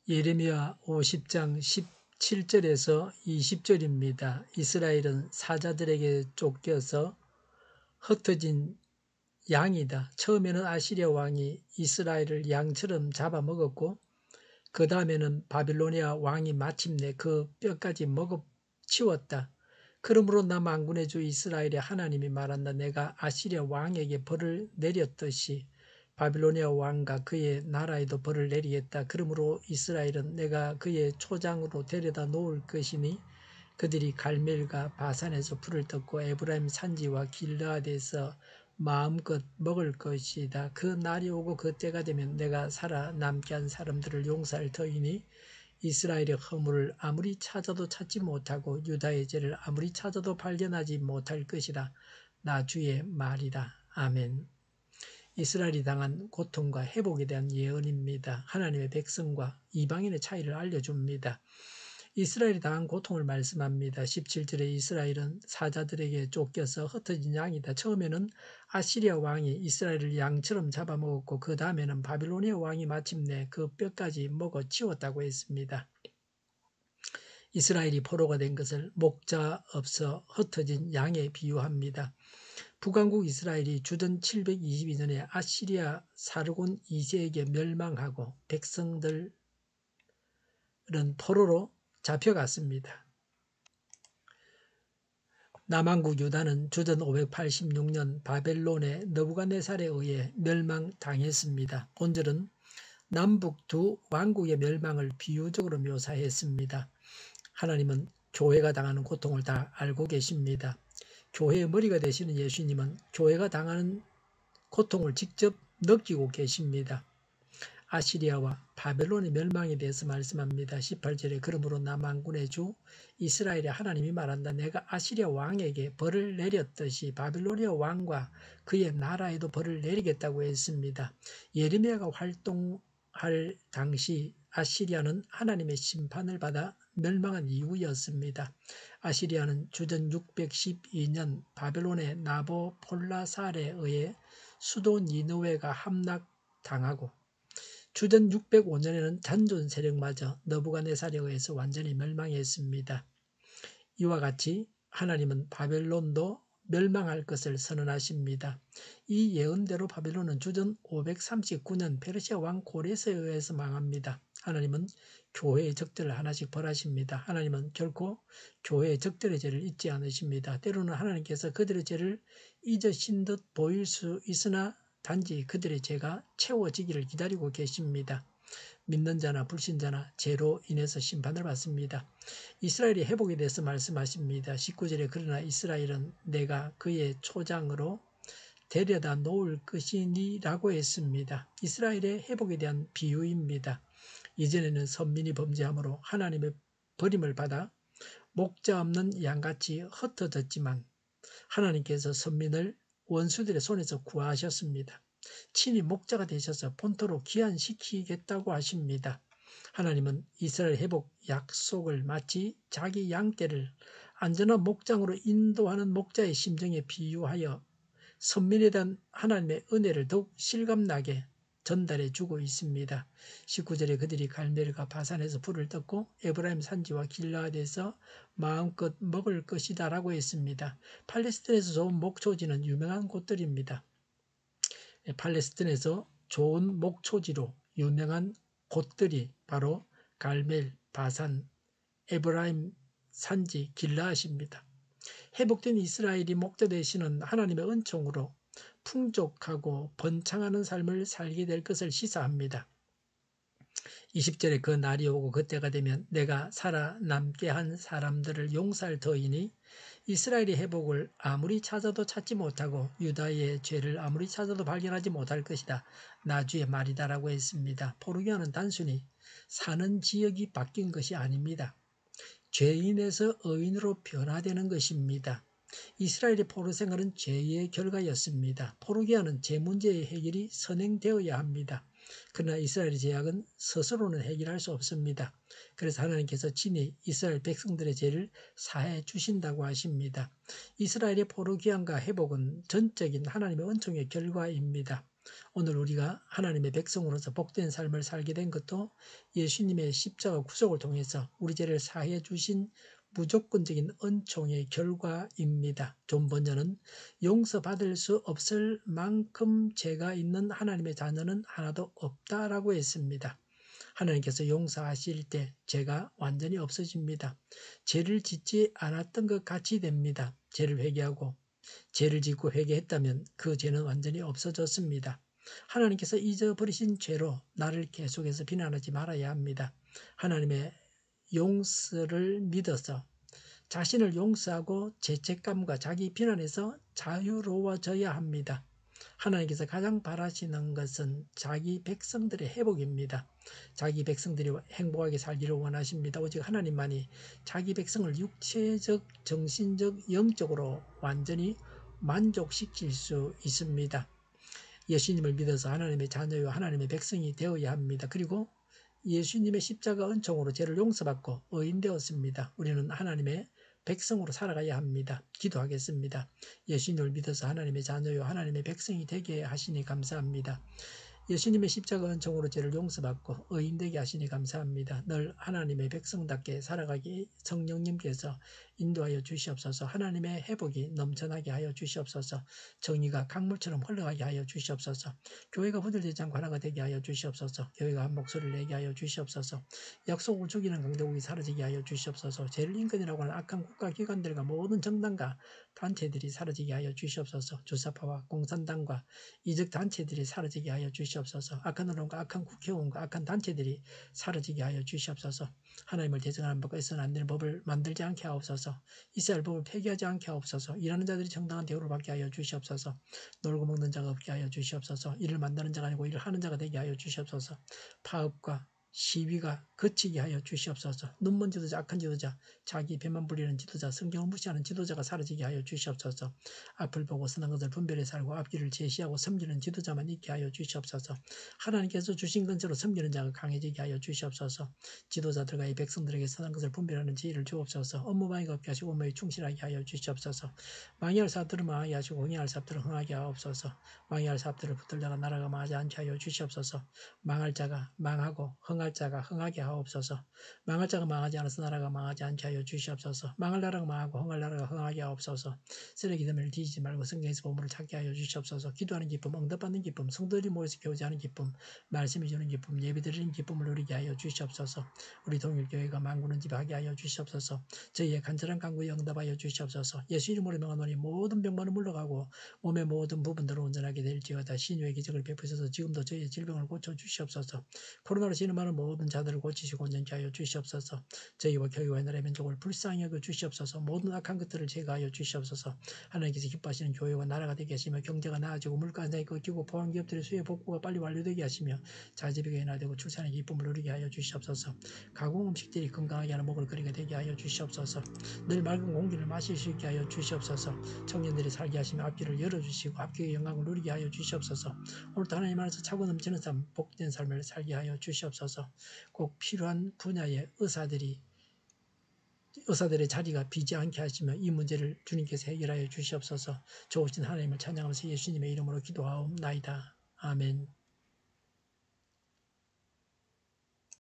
예레미야 50장 17절에서 20절입니다. 이스라엘은 사자들에게 쫓겨서 흩어진 양이다. 처음에는 아시리아 왕이 이스라엘을 양처럼 잡아먹었고 그 다음에는 바빌로니아 왕이 마침내 그 뼈까지 먹어치웠다. 그러므로 나 만군의 주 이스라엘의 하나님이 말한다. 내가 아시리아 왕에게 벌을 내렸듯이 바빌로니아 왕과 그의 나라에도 벌을 내리겠다. 그러므로 이스라엘은 내가 그의 초장으로 데려다 놓을 것이니 그들이 갈멜과 바산에서 풀을 뜯고 에브라임 산지와 길르앗에서 마음껏 먹을 것이다. 그 날이 오고 그 때가 되면 내가 살아남게 한 사람들을 용서할 터이니 이스라엘의 허물을 아무리 찾아도 찾지 못하고 유다의 죄를 아무리 찾아도 발견하지 못할 것이다. 나 주의 말이다. 아멘. 이스라엘이 당한 고통과 회복에 대한 예언입니다. 하나님의 백성과 이방인의 차이를 알려줍니다. 이스라엘이 당한 고통을 말씀합니다. 17절에 이스라엘은 사자들에게 쫓겨서 흩어진 양이다. 처음에는 아시리아 왕이 이스라엘을 양처럼 잡아먹었고 그 다음에는 바빌로니아 왕이 마침내 그 뼈까지 먹어치웠다고 했습니다. 이스라엘이 포로가 된 것을 목자 없어 흩어진 양에 비유합니다. 북왕국 이스라엘이 주전 722년에 아시리아 사르곤 2세에게 멸망하고 백성들은 포로로 잡혀갔습니다. 남왕국 유다는 주전 586년 바벨론의 느부갓네살에 의해 멸망당했습니다. 본절은 남북 두 왕국의 멸망을 비유적으로 묘사했습니다. 하나님은 교회가 당하는 고통을 다 알고 계십니다. 교회의 머리가 되시는 예수님은 교회가 당하는 고통을 직접 느끼고 계십니다. 아시리아와 바벨론의 멸망에 대해서 말씀합니다. 18절에 그러므로 나 만군의 주 이스라엘의 하나님이 말한다. 내가 아시리아 왕에게 벌을 내렸듯이 바빌로니아 왕과 그의 나라에도 벌을 내리겠다고 했습니다. 예레미야가 활동할 당시 아시리아는 하나님의 심판을 받아 멸망한 이후였습니다. 아시리아는 주전 612년 바벨론의 나보폴라살에 의해 수도 니느웨가 함락당하고 주전 605년에는 잔존 세력마저 느부갓네살에 의해서 완전히 멸망했습니다. 이와 같이 하나님은 바벨론도 멸망할 것을 선언하십니다. 이 예언대로 바벨론은 주전 539년 페르시아 왕 고레스에 의해서 망합니다. 하나님은 교회의 적들을 하나씩 벌하십니다. 하나님은 결코 교회의 적들의 죄를 잊지 않으십니다. 때로는 하나님께서 그들의 죄를 잊으신 듯 보일 수 있으나 단지 그들의 죄가 채워지기를 기다리고 계십니다. 믿는 자나 불신자나 죄로 인해서 심판을 받습니다. 이스라엘의 회복에 대해서 말씀하십니다. 19절에 그러나 이스라엘은 내가 그의 초장으로 데려다 놓을 것이니 라고 했습니다. 이스라엘의 회복에 대한 비유입니다. 이전에는 선민이 범죄함으로 하나님의 버림을 받아 목자 없는 양같이 흩어졌지만 하나님께서 선민을 원수들의 손에서 구하셨습니다. 친히 목자가 되셔서 본토로 귀환시키겠다고 하십니다. 하나님은 이스라엘 회복 약속을 마치 자기 양떼를 안전한 목장으로 인도하는 목자의 심정에 비유하여 선민에 대한 하나님의 은혜를 더욱 실감나게 전달해 주고 있습니다. 19절에 그들이 갈멜과 바산에서 풀을 뜯고 에브라임 산지와 길르앗에서 마음껏 먹을 것이다 라고 했습니다. 팔레스틴에서 좋은 목초지는 유명한 곳들입니다. 팔레스틴에서 좋은 목초지로 유명한 곳들이 바로 갈멜, 바산, 에브라임 산지, 길르앗입니다. 회복된 이스라엘이 목자 되시는 하나님의 은총으로 풍족하고 번창하는 삶을 살게 될 것을 시사합니다. 20절에 그 날이 오고 그때가 되면 내가 살아남게 한 사람들을 용서할 터이니 이스라엘의 회복을 아무리 찾아도 찾지 못하고 유다의 죄를 아무리 찾아도 발견하지 못할 것이다. 나 주의 말이다라고 했습니다. 포르기아는 단순히 사는 지역이 바뀐 것이 아닙니다. 죄인에서 의인으로 변화되는 것입니다. 이스라엘의 포로 생활은 죄의 결과였습니다. 포르기아는 죄 문제의 해결이 선행되어야 합니다. 그러나 이스라엘의 죄악은 스스로는 해결할 수 없습니다. 그래서 하나님께서 친히 이스라엘 백성들의 죄를 사해 주신다고 하십니다. 이스라엘의 포로 귀환과 회복은 전적인 하나님의 은총의 결과입니다. 오늘 우리가 하나님의 백성으로서 복된 삶을 살게 된 것도 예수님의 십자가 구속을 통해서 우리 죄를 사해 주신 무조건적인 은총의 결과입니다. 존 번연은 용서받을 수 없을 만큼 죄가 있는 하나님의 자녀는 하나도 없다라고 했습니다. 하나님께서 용서하실 때 죄가 완전히 없어집니다. 죄를 짓지 않았던 것 같이 됩니다. 죄를 회개하고 죄를 짓고 회개했다면 그 죄는 완전히 없어졌습니다. 하나님께서 잊어버리신 죄로 나를 계속해서 비난하지 말아야 합니다. 하나님의 용서를 믿어서 자신을 용서하고 죄책감과 자기 비난에서 자유로워져야 합니다. 하나님께서 가장 바라시는 것은 자기 백성들의 회복입니다. 자기 백성들이 행복하게 살기를 원하십니다. 오직 하나님만이 자기 백성을 육체적, 정신적, 영적으로 완전히 만족시킬 수 있습니다. 예수님을 믿어서 하나님의 자녀요 하나님의 백성이 되어야 합니다. 그리고 예수님의 십자가 은총으로 죄를 용서받고 의인 되었습니다. 우리는 하나님의 백성으로 살아가야 합니다. 기도하겠습니다. 예수님을 믿어서 하나님의 자녀요 하나님의 백성이 되게 하시니 감사합니다. 예수님의 십자가 은총으로 죄를 용서받고 의인되게 하시니 감사합니다. 늘 하나님의 백성답게 살아가기 성령님께서 인도하여 주시옵소서. 하나님의 회복이 넘쳐나게 하여 주시옵소서. 정의가 강물처럼 흘러가게 하여 주시옵소서. 교회가 후들되지 않고 하나가 되게 하여 주시옵소서. 교회가 한 목소리를 내게 하여 주시옵소서. 약속을 죽이는 강대국이 사라지게 하여 주시옵소서. 죄를 인권이라고 하는 악한 국가기관들과 모든 정당과 단체들이 사라지게 하여 주시옵소서. 주사파와 공산당과 이적 단체들이 사라지게 하여 주시옵소서. 악한 언론과 악한 국회의원과 악한 단체들이 사라지게 하여 주시옵소서. 하나님을 대적하는 법과 있어서는 안 되는 법을 만들지 않게 하옵소서. 이스라엘 법을 폐기하지 않게 하옵소서. 일하는 자들이 정당한 대우를 받게 하여 주시옵소서. 놀고 먹는 자가 없게 하여 주시옵소서. 일을 만드는 자가 아니고 일을 하는 자가 되게 하여 주시옵소서. 파업과 시위가 그치게 하여 주시옵소서. 눈먼 지도자, 악한 지도자, 자기 배만 불리는 지도자, 성경을 무시하는 지도자가 사라지게 하여 주시옵소서. 앞을 보고 선한 것을 분별해 살고 앞길을 제시하고 섬기는 지도자만 있게 하여 주시옵소서. 하나님께서 주신 건세로 섬기는 자가 강해지게 하여 주시옵소서. 지도자들과 이 백성들에게 선한 것을 분별하는 지혜를 주옵소서. 업무방해가 없게 하시고 업무에 충실하게 하여 주시옵소서. 망할 사업들을 망하게 하시고 흥할 사업들을 흥하게 하옵소서. 망할 사업들을 붙들다가 나라가 망하지 않게 하여 주시옵소서. 망할 자가 망하고 흥할 자가 흥하게 하옵소서. 망할 자가 망하지 않아서 나라가 망하지 않게 하여 주시옵소서. 망할 나라가 망하고 흥할 나라가 흥하게 하옵소서. 쓰레기 더미를 뒤지지 말고 성경에서 보물을 찾게 하여 주시옵소서. 기도하는 기쁨, 응답받는 기쁨, 성도들이 모여서 교제하는 기쁨, 말씀이 주는 기쁨, 예배드리는 기쁨을 누리게 하여 주시옵소서. 우리 동일교회가 만군을 지배하게 하여 주시옵소서. 저희의 간절한 간구에 응답하여 주시옵소서. 예수 이름으로 명하노니 모든 병만은 물러가고 몸의 모든 부분들을 온전하게 될지어다. 신유의 기적을 베푸셔서 지금도 저희의 질병을 고쳐주시옵소서. 코로나로 진음하는 모든 자들을 고치시고 온전케 하여 주시옵소서. 저희와 교회와 나라의 민족을 불쌍히 여겨 주시옵소서. 모든 악한 것들을 제거하여 주시옵소서. 하나님께서 기뻐하시는 교회와 나라가 되게 하시며 경제가 나아지고 물가에 꺾이고 보안기업들의 수요 복구가 빨리 완료되게 하시며 자제비가 인하되고 출산의 기쁨을 누리게 하여 주시옵소서. 가공 음식들이 건강하게 하는 먹을거리가 되게 하여 주시옵소서. 늘 맑은 공기를 마실 수 있게 하여 주시옵소서. 청년들이 살게 하시며 앞길을 열어주시고 합격의 영광을 누리게 하여 주시옵소서. 오늘도 하나님 안에서 차고 넘치는 삶, 복된 삶을 살게 하여 주시옵소서. 꼭 필요한 분야의 의사들의 자리가 비지 않게 하시며 이 문제를 주님께서 해결하여 주시옵소서. 좋으신 하나님을 찬양하면서 예수님의 이름으로 기도하옵나이다. 아멘.